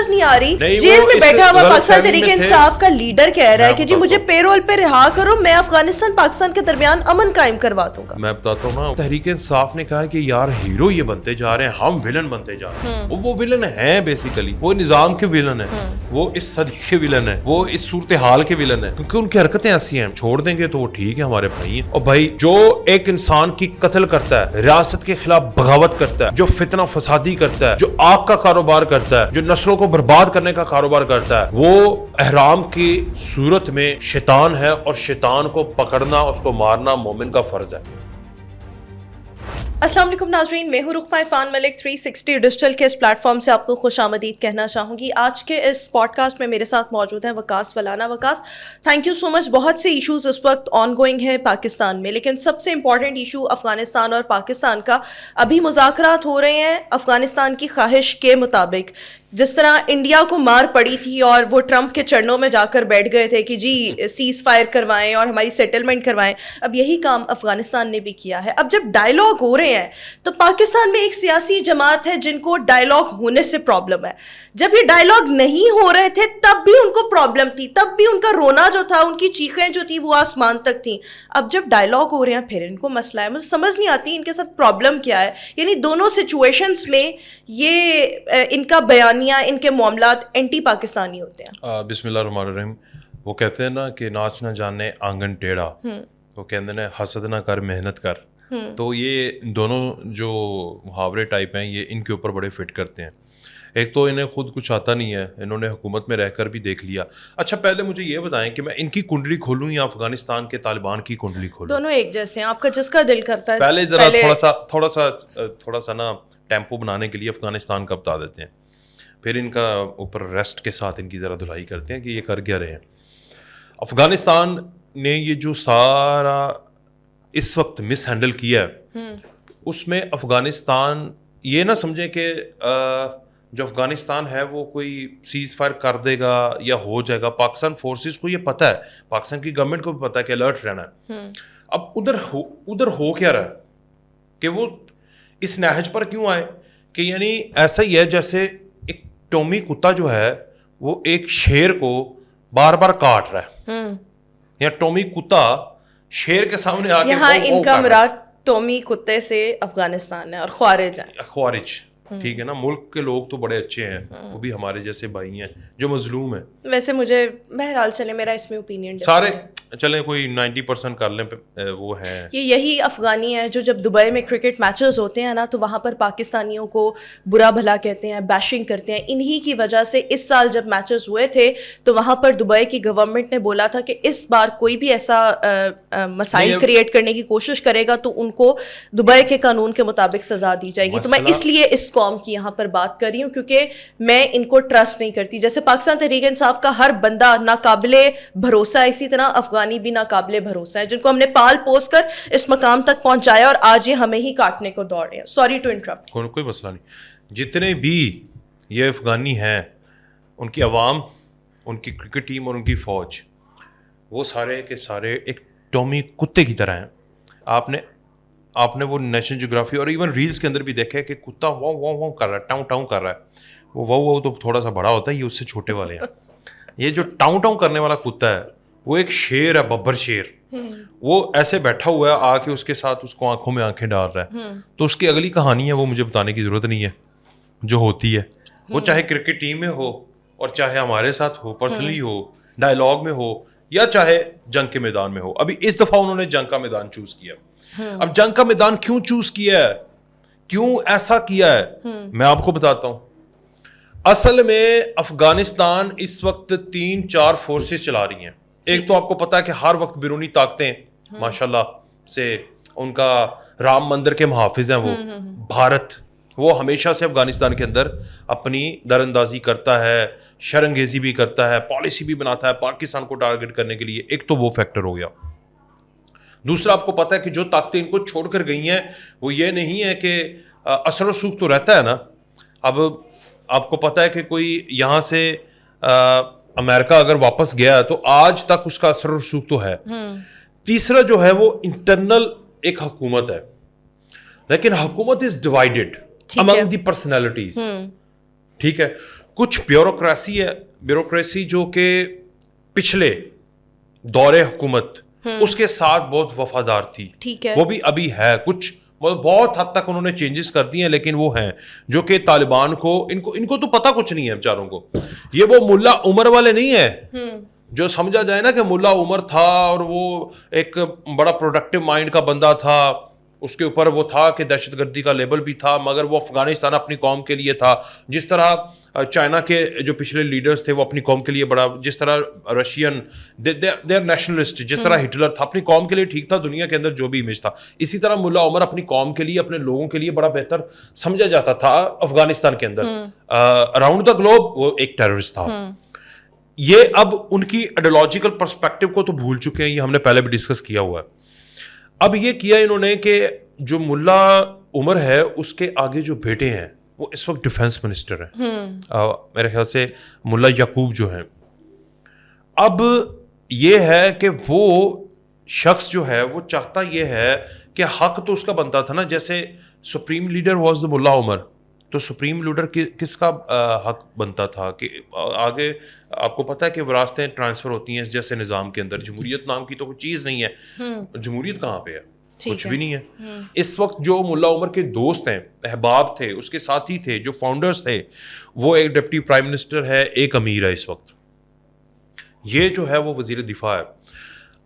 نہیں آ رہی. جیل میں بیٹھا ہوا پاکستان تحریک انصاف کا لیڈر کہہ رہا ہے کہ جی مجھے پے رول پہ رہا کرو, میں افغانستان پاکستان کے درمیان امن قائم کروا دوں گا. میں بتاتا ہوں نا, تحریک انصاف نے کہا کہ یار ہیرو یہ بنتے جا رہے ہیں, ہم ویلن بنتے جا رہے ہیں. وہ ویلن ہیں بیسیکلی, وہ نظام کے ویلن ہیں, وہ اس صدی کے ویلن ہیں, وہ اس صورتحال کے ویلن ہیں, کیونکہ ان کی حرکتیں ایسی ہیں. چھوڑ دیں گے تو وہ ٹھیک ہے, ہمارے بھائی ہیں. اور بھائی جو ایک انسان کی قتل کرتا ہے, ریاست کے خلاف بغاوت کرتا ہے, جو فتنہ فسادی کرتا ہے, جو آگ کا کاروبار کرتا ہے, جو نسلوں کو برباد کرنے کا کاروبار کرتا ہے, وہ احرام کی صورت میں شیطان ہے, اور شیطان کو پکڑنا, اس کو مارنا مومن کا فرض ہے. السلام علیکم ناظرین, میں ہوں رخ عرفان ملک. 360 ڈیجیٹل کے اس پلیٹ فارم سے آپ کو خوش آمدید کہنا چاہوں گی. آج کے اس پوڈ کاسٹ میں میرے ساتھ موجود ہیں وقاص ولانا. وقاص, تھینک یو سو مچ. بہت سے ایشوز اس وقت آن گوئنگ ہیں پاکستان میں, لیکن سب سے امپورٹنٹ ایشو افغانستان اور پاکستان کا ابھی مذاکرات ہو رہے ہیں افغانستان کی خواہش کے مطابق. جس طرح انڈیا کو مار پڑی تھی اور وہ ٹرمپ کے چرنوں میں جا کر بیٹھ گئے تھے کہ جی سیز فائر کروائیں اور ہماری سیٹلمنٹ کروائیں, اب یہی کام افغانستان نے بھی کیا ہے. اب جب ڈائلاگ ہو رہے ہیں تو پاکستان میں ایک سیاسی جماعت ہے جن کو ڈائلاگ ہونے سے پرابلم ہے. جب یہ ڈائلاگ نہیں ہو رہے تھے تب بھی ان کو پرابلم تھی, تب بھی ان کا رونا جو تھا, ان کی چیخیں جو تھی وہ آسمان تک تھیں. اب جب ڈائلاگ ہو رہے ہیں پھر ان کو مسئلہ ہے. مجھے سمجھ نہیں آتی ان کے ساتھ پرابلم کیا ہے. یعنی دونوں سچویشنز میں یہ ان کا بیانیہ, ان کے معاملات اینٹی پاکستانی ہوتے ہیں. بسم اللہ الرحمن الرحیم. وہ کہتے ہیں نا کہ ناچ نہ جانے آنگن ٹیڑھا, تو کہتے ہیں حسد نہ کر محنت کر. تو یہ دونوں جو محاورے ٹائپ ہیں یہ ان کے اوپر بڑے فٹ کرتے ہیں. ایک تو انہیں خود کچھ آتا نہیں ہے, انہوں نے حکومت میں رہ کر بھی دیکھ لیا. اچھا پہلے مجھے یہ بتائیں کہ میں ان کی کنڈلی کھولوں یا افغانستان کے طالبان کی کنڈلی کھولوں؟ دونوں ایک جیسے ہیں, آپ کا جس کا دل کرتا ہے. پہلے ذرا تھوڑا سا نا ٹیمپو بنانے کے لیے افغانستان کا بتا دیتے ہیں, پھر ان کا اوپر ریسٹ کے ساتھ ان کی ذرا دھلائی کرتے ہیں کہ یہ کر کیا رہے ہیں. افغانستان نے یہ جو سارا اس وقت مس ہینڈل کیا ہے, اس میں افغانستان یہ نہ سمجھے کہ جو افغانستان ہے وہ کوئی سیز فائر کر دے گا یا ہو جائے گا. پاکستان فورسز کو یہ پتہ ہے, پاکستان کی گورنمنٹ کو بھی پتہ ہے کہ الرٹ رہنا ہے. اب ادھر ہو کیا رہا ہے کہ وہ اس نہج پر کیوں آئے کہ یعنی ایسا ہی ہے جیسے ایک ٹومی کتا جو ہے وہ ایک شیر کو بار بار کاٹ رہا ہے, یا ٹومی کتا شیر کے سامنے آ کے. یہاں ان کا مراد ٹومی کتے سے افغانستان ہے اور خوارج ہیں. خوارج ٹھیک ہے نا, ملک کے لوگ تو بڑے اچھے ہیں, وہ بھی ہمارے جیسے بھائی ہیں جو مظلوم ہیں. ویسے مجھے بہرحال چلے میرا اس میں اوپینین سارے چلیں کوئی 90% کر لیں وہ ہیں. یہی افغانی ہیں جو جب دبئی میں کرکٹ میچز ہوتے ہیں نا تو وہاں پر پاکستانیوں کو برا بھلا کہتے ہیں, بیشنگ کرتے ہیں. انہی کی وجہ سے اس سال جب میچز ہوئے تھے تو وہاں پر دبئی کی گورنمنٹ نے بولا تھا کہ اس بار کوئی بھی ایسا مسائل کریٹ کرنے کی کوشش کرے گا تو ان کو دبئی کے قانون کے مطابق سزا دی جائے گی. تو میں اس لیے اس قوم کی یہاں پر بات کر رہی ہوں کیونکہ میں ان کو ٹرسٹ نہیں کرتی. جیسے پاکستان تحریک انصاف کا ہر بندہ ناقابل بھروسہ ہے, اسی طرح افغانی بھی ناقابل بھروسہ ہے جن کو ہم نے پال پوس کر اس مقام تک پہنچایا اور آج یہ ہمیں ہی کاٹنے کو دوڑ رہے ہیں. Sorry to interrupt. کوئی مسئلہ نہیں. جتنے بھی یہ افغانی ہیں, ان کی عوام, ان کی کرکٹ ٹیم اور ان کی فوج, وہ سارے کے سارے ایک ٹومی کتے کی طرح ہیں. آپ نے وہ نیشنل جغرافی اور ایون ریلز کے اندر بھی دیکھا ہے کہ کتا واؤ واؤ واؤ کر رہا ہے, ٹاؤں ٹاؤں کر رہا ہے. وہ واؤ واؤ تو تھوڑا سا بڑا ہوتا ہے, یہ اس سے چھوٹے والے ہیں. یہ جو ٹاؤں ٹاؤں کرنے والا کتا ہے وہ ایک شیر ہے, ببر شیر. وہ ایسے بیٹھا ہوا ہے, آ کے اس کے ساتھ اس کو آنکھوں میں آنکھیں ڈال رہا ہے. تو اس کی اگلی کہانی ہے, وہ مجھے بتانے کی ضرورت نہیں ہے, جو ہوتی ہے وہ چاہے کرکٹ ٹیم میں ہو اور چاہے ہمارے ساتھ ہو, پرسنلی ہو, ڈائلاگ میں ہو, یا چاہے جنگ کے میدان میں ہو. ابھی اس دفعہ انہوں نے جنگ کا میدان چوز کیا. اب جنگ کا میدان کیوں چوز کیا ہے, کیوں ایسا کیا ہے, میں آپ کو بتاتا ہوں. اصل میں افغانستان اس وقت 3-4 فورسز چلا رہی ہیں. ایک تو آپ کو پتا ہے کہ ہر وقت بیرونی طاقتیں ماشاءاللہ سے ان کا رام مندر کے محافظ ہیں. وہ بھارت, وہ ہمیشہ سے افغانستان کے اندر اپنی در اندازی کرتا ہے, شرانگیزی بھی کرتا ہے, پالیسی بھی بناتا ہے پاکستان کو ٹارگٹ کرنے کے لیے. ایک تو وہ فیکٹر ہو گیا. دوسرا آپ کو پتا ہے کہ جو طاقتیں ان کو چھوڑ کر گئی ہیں وہ یہ نہیں ہے کہ اثر و سوکھ تو رہتا ہے نا. اب آپ کو پتا ہے کہ کوئی یہاں سے امریکہ اگر واپس گیا تو آج تک اس کا اثر و رسوخ تو ہے. تیسرا جو ہے وہ انٹرنل ایک حکومت ہے, لیکن حکومت از ڈیوائیڈڈ امنگ دی پرسنالٹیز. ٹھیک ہے, کچھ بیوروکریسی جو کہ پچھلے دور حکومت اس کے ساتھ بہت وفادار تھی, ٹھیک ہے, وہ بھی ابھی ہے, کچھ بہت حد تک انہوں نے چینجز کر دی ہیں, لیکن وہ ہیں جو کہ طالبان کو ان کو تو پتہ کچھ نہیں ہے بیچاروں کو. یہ وہ ملا عمر والے نہیں ہیں جو سمجھا جائے نا کہ ملا عمر تھا اور وہ ایک بڑا پروڈکٹیو مائنڈ کا بندہ تھا, اس کے اوپر وہ تھا کہ دہشت گردی کا لیبل بھی تھا, مگر وہ افغانستان اپنی قوم کے لیے تھا, جس طرح چائنا کے جو پچھلے لیڈرز تھے وہ اپنی قوم کے لیے بڑا, جس طرح رشین دے آر نیشنلسٹ, جس طرح ہٹلر تھا اپنی قوم کے لیے ٹھیک تھا, دنیا کے اندر جو بھی امیج تھا, اسی طرح ملا عمر اپنی قوم کے لیے, اپنے لوگوں کے لیے بڑا بہتر سمجھا جاتا تھا افغانستان کے اندر. اراؤنڈ دا گلوب وہ ایک ٹیررسٹ تھا. یہ اب ان کی آئیڈیالوجیکل پرسپیکٹو کو تو بھول چکے ہیں, یہ ہم نے پہلے بھی ڈسکس کیا ہوا ہے. اب یہ کیا انہوں نے کہ جو ملا عمر ہے اس کے آگے جو بیٹے ہیں وہ اس وقت ڈیفینس منسٹر ہیں, میرے خیال سے ملا یعقوب جو ہیں. اب یہ ہے کہ وہ شخص جو ہے وہ چاہتا یہ ہے کہ حق تو اس کا بنتا تھا نا, جیسے سپریم لیڈر واز دا ملا عمر, تو سپریم لیڈر کس کا حق بنتا تھا کہ آگے آپ کو پتہ ہے کہ وراثتیں ٹرانسفر ہوتی ہیں جیسے نظام کے اندر. جمہوریت نام کی تو کوئی چیز نہیں ہے, جمہوریت کہاں پہ ہے, کچھ بھی نہیں ہے. اس وقت جو ملا عمر کے دوست ہیں, احباب تھے, اس کے ساتھی تھے, جو فاؤنڈرز تھے, وہ ایک ڈپٹی پرائم منسٹر ہے, ایک امیر ہے اس وقت, یہ جو ہے وہ وزیر دفاع ہے.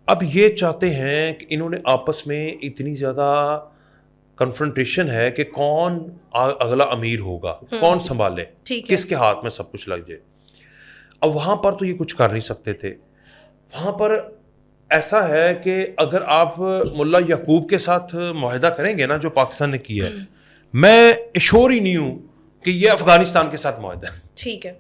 اب یہ چاہتے ہیں کہ انہوں نے آپس میں اتنی زیادہ کنفرنٹیشن ہے کہ کون اگلا امیر ہوگا, کون سنبھالے, کس کے ہاتھ میں سب کچھ لگ جائے. اب وہاں پر تو یہ کچھ کر نہیں سکتے تھے. وہاں پر ایسا ہے کہ اگر آپ ملا یعقوب کے ساتھ معاہدہ کریں گے نا جو پاکستان نے کیا ہے, میں ایشور ہی نہیں ہوں کہ یہ افغانستان کے ساتھ معاہدہ ہے, ٹھیک ہے,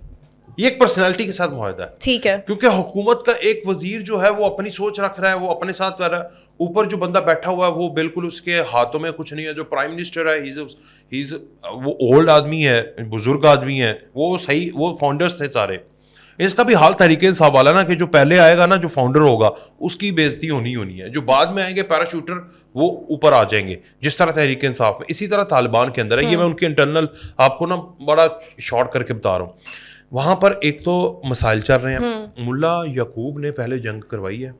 یہ ایک پرسنالٹی کے ساتھ معاہدہ ہے, ٹھیک ہے, کیونکہ حکومت کا ایک وزیر جو ہے وہ اپنی سوچ رکھ رہا ہے, وہ اپنے ساتھ کر رہا ہے, اوپر جو بندہ بیٹھا ہوا ہے وہ بالکل اس کے ہاتھوں میں کچھ نہیں ہے. جو پرائم منسٹر ہے وہ اولڈ آدمی ہے, بزرگ آدمی ہے, وہ صحیح, وہ فاؤنڈرز تھے سارے. اس کا بھی حال تحریک انصاف والا نا کہ جو پہلے آئے گا نا, جو فاؤنڈر ہوگا اس کی بےزتی ہونی ہے, جو بعد میں آئیں گے پیراشوٹر وہ اوپر آ جائیں گے, جس طرح تحریک انصاف میں. اسی طرح طالبان کے اندر ہے. یہ میں ان کے انٹرنل آپ کو نا بڑا شارٹ کر کے بتا رہا ہوں. وہاں پر ایک تو مسائل چل رہے ہیں. ملا یعقوب نے پہلے جنگ کروائی ہے,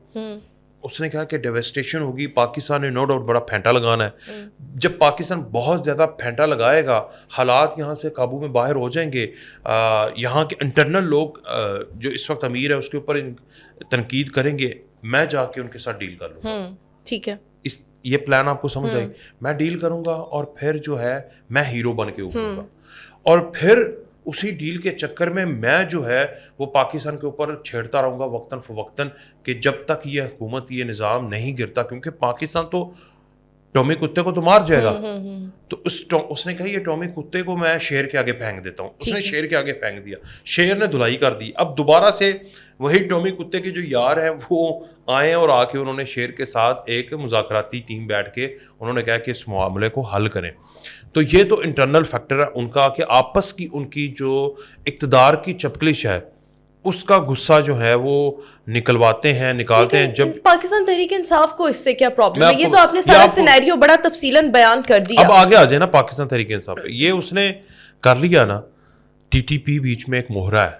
اس نے کہا کہ ڈیویسٹیشن ہوگی, پاکستان نے نو ڈاؤٹ بڑا پھینٹا لگانا ہے. جب پاکستان بہت زیادہ پھینٹا لگائے گا, حالات یہاں سے قابو میں باہر ہو جائیں گے. یہاں کے انٹرنل لوگ جو اس وقت امیر ہے اس کے اوپر تنقید کریں گے, میں جا کے ان کے ساتھ ڈیل کر لوں گا. ٹھیک ہے, یہ پلان آپ کو سمجھ آئی. میں ڈیل کروں گا اور پھر جو ہے میں ہیرو بن کے ابھروں گا, اور پھر اسی ڈیل کے چکر میں جو ہے وہ پاکستان کے اوپر چھیڑتا رہوں گا وقتاً فوقتاً, کہ جب تک یہ حکومت, یہ نظام نہیں گرتا, کیونکہ پاکستان تو ٹومی کتے کو تو مار جائے گا. تو اس نے کہا یہ ٹومی کتے کو میں شیر کے آگے پھینک دیتا ہوں. اس نے شیر کے آگے پھینک دیا, شیر نے دھلائی کر دی. اب دوبارہ سے وہی ٹومی کتے کے جو یار ہیں وہ آئے اور آ کے انہوں نے شیر کے ساتھ ایک مذاکراتی ٹیم بیٹھ کے انہوں نے کہا کہ اس معاملے کو حل کریں. تو یہ تو انٹرنل فیکٹر ہے ان کا, کہ آپس کی ان کی جو اقتدار کی چپکلش ہے اس کا غصہ جو ہے وہ نکلواتے ہیں, نکالتے ہیں. جب پاکستان تحریک انصاف کو اس سے کیا پرابلم ہے؟ یہ تو آپ نے سارا سینیریو بڑا تفصیلاً بیان کر دیا. اب آگے آ جائے نا پاکستان تحریک انصاف پہ, یہ اس نے کر لیا نا. ٹی ٹی پی بیچ میں ایک موہرا ہے,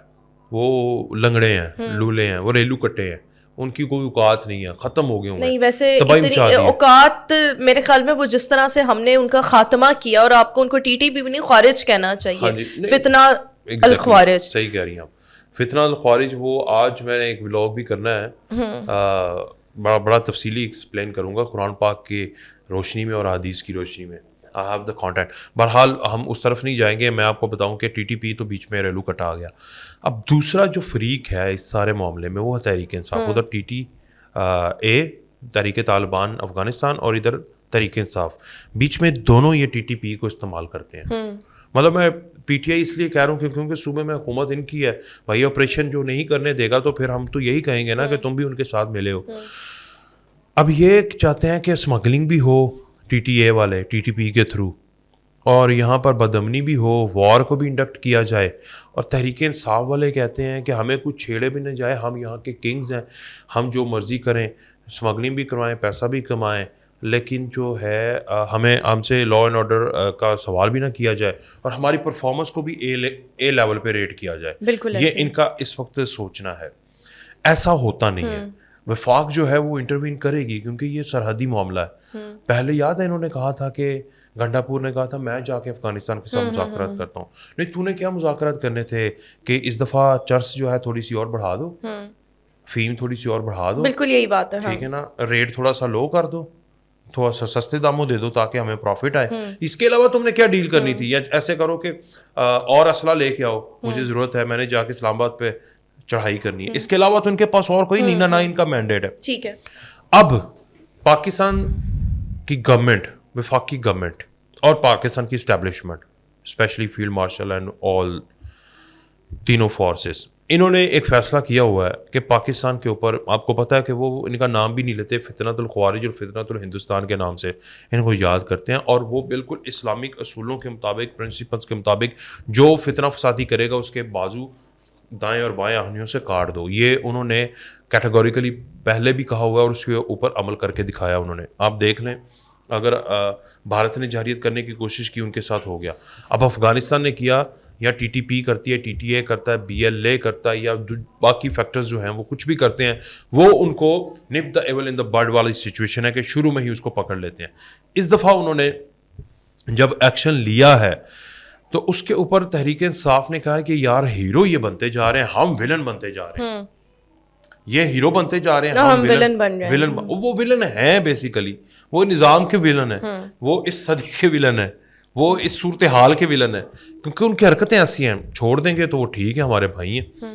وہ لنگڑے ہیں, لولے ہیں, وہ ریلو کٹے ہیں, ان کی کوئی اوقات نہیں ہے, ختم ہو گئے ہوں. نہیں ویسے اوقات میرے خیال میں وہ جس طرح سے ہم نے ان کا خاتمہ کیا, اور آپ کو ان کو ٹی ٹی پی بھی نہیں خارج کہنا چاہیے, فتنہ الخوارج. صحیح کہہ رہی ہیں آپ, فتنہ الخوارج. وہ آج میں نے ایک ولاگ بھی کرنا ہے, بڑا تفصیلی ایکسپلین کروں گا قرآن پاک کی روشنی میں اور حدیث کی روشنی میں. I have the contact. بہرحال ہم اس طرف نہیں جائیں گے. میں آپ کو بتاؤں کہ ٹی ٹی پی تو بیچ میں ریلو کٹا آ گیا. اب دوسرا جو فریق ہے اس سارے معاملے میں وہ ہے تحریک انصاف. ادھر ٹی ٹی اے تحریک طالبان افغانستان, اور ادھر تحریک انصاف, بیچ میں دونوں یہ ٹی ٹی پی کو استعمال کرتے ہیں. مطلب میں پی ٹی آئی اس لیے کہہ رہا ہوں کیونکہ صوبے میں حکومت ان کی ہے. بھائی آپریشن جو نہیں کرنے دے گا تو پھر ہم تو یہی کہیں گے نا کہ تم بھی ان کے ساتھ ملے ہو. اب یہ چاہتے ہیں کہ اسمگلنگ بھی ہو ٹی ٹی اے والے ٹی ٹی پی کے تھرو, اور یہاں پر بدامنی بھی ہو, وار کو بھی انڈکٹ کیا جائے. اور تحریک انصاف والے کہتے ہیں کہ ہمیں کچھ چھیڑے بھی نہ جائے, ہم یہاں کے کنگز ہیں, ہم جو مرضی کریں, اسمگلنگ بھی کروائیں, پیسہ بھی کمائیں, لیکن جو ہے ہم سے لا اینڈ آرڈر کا سوال بھی نہ کیا جائے اور ہماری پرفارمنس کو بھی اے لیول پہ ریٹ کیا جائے. بالکل یہ ان کا اس وقت سوچنا ہے. ایسا ہوتا نہیں ہے. وفاق جو ہے وہ انٹروین کرے گی کیونکہ یہ سرحدی معاملہ ہے. پہلے یاد ہے انہوں نے کہا تھا کہ گنڈا پور نے کہا تھا میں جا کے افغانستان کے ساتھ مذاکرات کرتا ہوں. نہیں, تو نے کیا مذاکرات کرنے تھے کہ اس دفعہ چرس جو ہے تھوڑی سی اور بڑھا دو, فیم تھوڑی سی اور بڑھا دو. بالکل یہی بات ہے. ٹھیک ہے نا, ریٹ تھوڑا سا لو کر دو, تھوڑا سا سستے داموں دے دو تاکہ ہمیں پروفٹ آئے. اس کے علاوہ تم نے کیا ڈیل کرنی تھی؟ یا ایسے کرو کہ اور اسلحہ لے کے آؤ, مجھے ضرورت ہے, میں نے جا کے اسلام آباد پہ چڑھائی کرنی ہے. اس کے علاوہ تو ان کے پاس اور کوئی نہیں, نہ ان کا مینڈیٹ ہے. ٹھیک ہے. اب پاکستان کی گورنمنٹ, وفاقی گورنمنٹ اور پاکستان کی establishment, especially field marshal and all تینوں فورسز, انہوں نے ایک فیصلہ کیا ہوا ہے کہ پاکستان کے اوپر, آپ کو پتہ ہے کہ وہ ان کا نام بھی نہیں لیتے, فتنۃ الخوارج اور فتنۃ الہندوستان کے نام سے ان کو یاد کرتے ہیں, اور وہ بالکل اسلامک اصولوں کے مطابق, پرنسپلس کے مطابق جو فتنہ فسادی کرے گا اس کے بازو دائیں اور بائیں آہنیوں سے کاٹ دو. یہ انہوں نے کیٹیگوریکلی پہلے بھی کہا ہوا ہے اور اس کے اوپر عمل کر کے دکھایا انہوں نے. آپ دیکھ لیں, اگر بھارت نے جارحیت کرنے کی کوشش کی ان کے ساتھ ہو گیا. اب افغانستان نے کیا, یا ٹی ٹی پی کرتی ہے, ٹی ٹی اے کرتا ہے, بی ایل اے کرتا ہے, یا باقی فیکٹرز جو ہیں وہ کچھ بھی کرتے ہیں, وہ ان کو نپ دا ایول ان دا بڈ والی سچویشن ہے کہ شروع میں ہی اس کو پکڑ لیتے ہیں. اس دفعہ انہوں نے جب ایکشن لیا ہے تو اس کے اوپر تحریک انصاف نے کہا ہے کہ یار ہیرو یہ بنتے جا رہے ہیں, ہم ولن بنتے جا رہے ہیں. یہ ہیرو بنتے جا رہے ہیں, ہم ولن بن رہے ہیں. وہ ولن ہیں بیسیکلی, وہ نظام کے ولن ہیں, وہ اس صدی کے ولن ہیں, وہ اس صورتحال کے ولن ہیں, کیونکہ ان کی حرکتیں ایسی ہیں. چھوڑ دیں گے تو وہ ٹھیک ہے, ہمارے بھائی ہیں.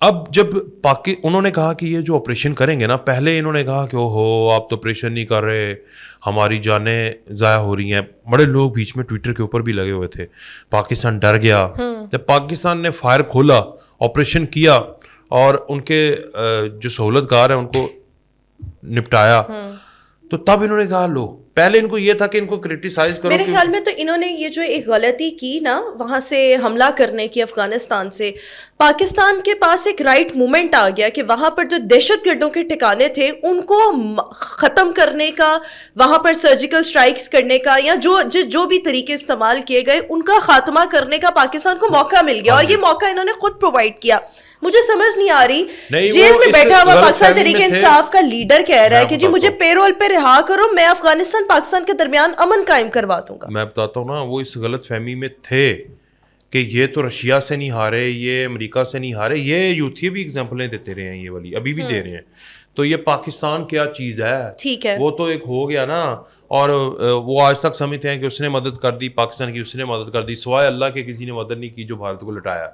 اب جب انہوں نے کہا کہ یہ جو آپریشن کریں گے نا, پہلے انہوں نے کہا کہ اوہو آپ تو آپریشن نہیں کر رہے, ہماری جانیں ضائع ہو رہی ہیں. بڑے لوگ بیچ میں ٹویٹر کے اوپر بھی لگے ہوئے تھے. پاکستان ڈر گیا. جب پاکستان نے فائر کھولا, آپریشن کیا اور ان کے جو سہولت کار ہیں ان کو نپٹایا, تو تب انہوں نے کہا لو, پہلے ان کو یہ تھا کہ ان کو کرٹیسائز کرو. میرے خیال میں تو انہوں نے یہ جو ایک غلطی کی نا وہاں سے حملہ کرنے کی افغانستان سے, پاکستان کے پاس ایک رائٹ مومنٹ آ گیا کہ وہاں پر جو دہشت گردوں کے ٹھکانے تھے ان کو ختم کرنے کا, وہاں پر سرجیکل اسٹرائکس کرنے کا, یا جو بھی طریقے استعمال کیے گئے ان کا خاتمہ کرنے کا پاکستان کو موقع مل گیا. اور یہ موقع انہوں نے خود پرووائڈ کیا. مجھے سمجھ نہیں آ رہی, جیل میں بیٹھا ہوا پاکستان تحریک انصاف کا لیڈر کہہ رہا ہے کہ جی مجھے پیرول پہ رہا کرو, میں افغانستان پاکستان کے درمیان امن قائم کروا دوں گا. میں بتاتا ہوں نا, وہ اس غلط فہمی میں تھے کہ یہ تو رشیا سے نہیں ہارے, یہ امریکہ سے نہیں ہارے. یہ یوتھی بھی اگزامپلیں دیتے رہے ہیں, یہ والی ابھی بھی دے رہے ہیں. تو یہ پاکستان کیا چیز ہے, ٹھیک ہے, وہ تو ایک ہو گیا نا. اور وہ آج تک سمجھتے ہیں کہ اس نے مدد کر دی, پاکستان کی اس نے مدد کر دی, سوائے اللہ کے کسی نے مدد نہیں کی جو بھارت کو لٹایا.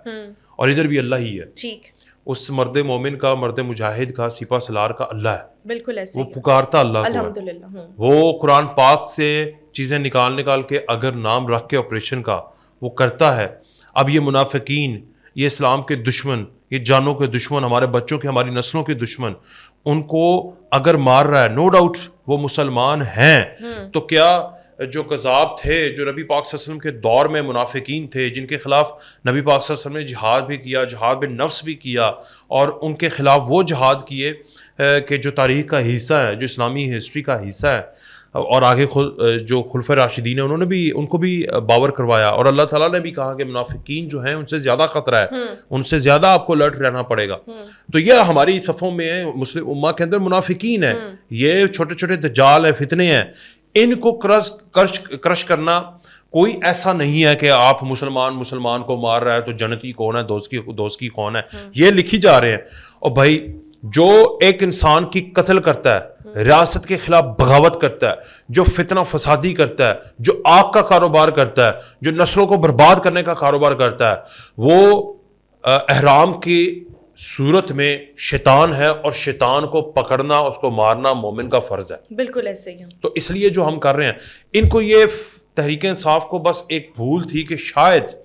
اور ادھر بھی اللہ ہی ہے. ٹھیک, اس مرد مومن کا, مرد مجاہد کا, سپہ سالار کا اللہ ہے. بالکل ایسے وہ پکارتا اللہ کو, الحمدللہ. وہ قرآن پاک سے چیزیں نکال کے اگر نام رکھ کے آپریشن کا وہ کرتا ہے. اب یہ منافقین, یہ اسلام کے دشمن, یہ جانوں کے دشمن, ہمارے بچوں کے, ہماری نسلوں کے دشمن, ان کو اگر مار رہا ہے, نو ڈاؤٹ وہ مسلمان ہیں. تو کیا جو کذاب تھے, جو نبی پاک صلی اللہ علیہ وسلم کے دور میں منافقین تھے, جن کے خلاف نبی پاک صلی اللہ علیہ وسلم نے جہاد بھی کیا, جہاد بن نفس بھی کیا, اور ان کے خلاف وہ جہاد کیے کہ جو تاریخ کا حصہ ہے, جو اسلامی ہسٹری کا حصہ ہے, اور آگے جو خلفۂ راشدین ہیں انہوں نے بھی ان کو بھی باور کروایا. اور اللہ تعالیٰ نے بھی کہا کہ منافقین جو ہیں ان سے زیادہ خطرہ ہے, ان سے زیادہ آپ کو الرٹ رہنا پڑے گا. تو یہ ہماری صفوں میں مسلم امہ کے اندر منافقین ہیں, یہ چھوٹے چھوٹے دجال ہیں, فتنے ہیں. ان کو کرش کرنا کوئی ایسا نہیں ہے کہ آپ مسلمان کو مار رہا ہے تو جنتی کون ہے, دوست کی کون ہے, یہ لکھی جا رہے ہیں. اور بھائی جو ایک انسان کی قتل کرتا ہے, ریاست کے خلاف بغاوت کرتا ہے, جو فتنہ فسادی کرتا ہے, جو آگ کا کاروبار کرتا ہے, جو نسلوں کو برباد کرنے کا کاروبار کرتا ہے, وہ احرام کی صورت میں شیطان ہے, اور شیطان کو پکڑنا, اس کو مارنا مومن کا فرض ہے. بالکل ایسے ہی. تو اس لیے جو ہم کر رہے ہیں, ان کو یہ تحریک انصاف کو بس ایک بھول تھی کہ شاید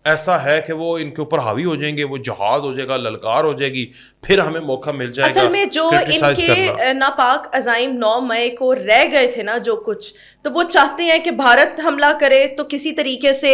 ایسا ہے کہ وہ ان کے اوپر حاوی ہو جائیں گے, وہ جہاد ہو جائے گا, للکار ہو جائے گی, پھر ہمیں موقع مل جائے گا. اصل میں جو ان کے ناپاک عزائم 9 مئی کو رہ گئے تھے نا جو کچھ, تو وہ چاہتے ہیں کہ بھارت حملہ کرے تو کسی طریقے سے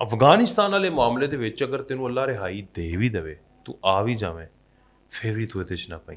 ਅਫਗਾਨਿਸਤਾਨ ਵਾਲੇ ਮਾਮਲੇ ਦੇ ਵਿੱਚ ਅਗਰ ਤੈਨੂੰ ਅੱਲਾ ਰਿਹਾਈ ਦੇ ਵੀ ਦੇਵੇ, ਤੂੰ ਆ ਵੀ ਜਾਵੇਂ, ਫਿਰ ਵੀ ਤੂੰ ਇਹਦੇ 'ਚ ਨਾ ਪਈ.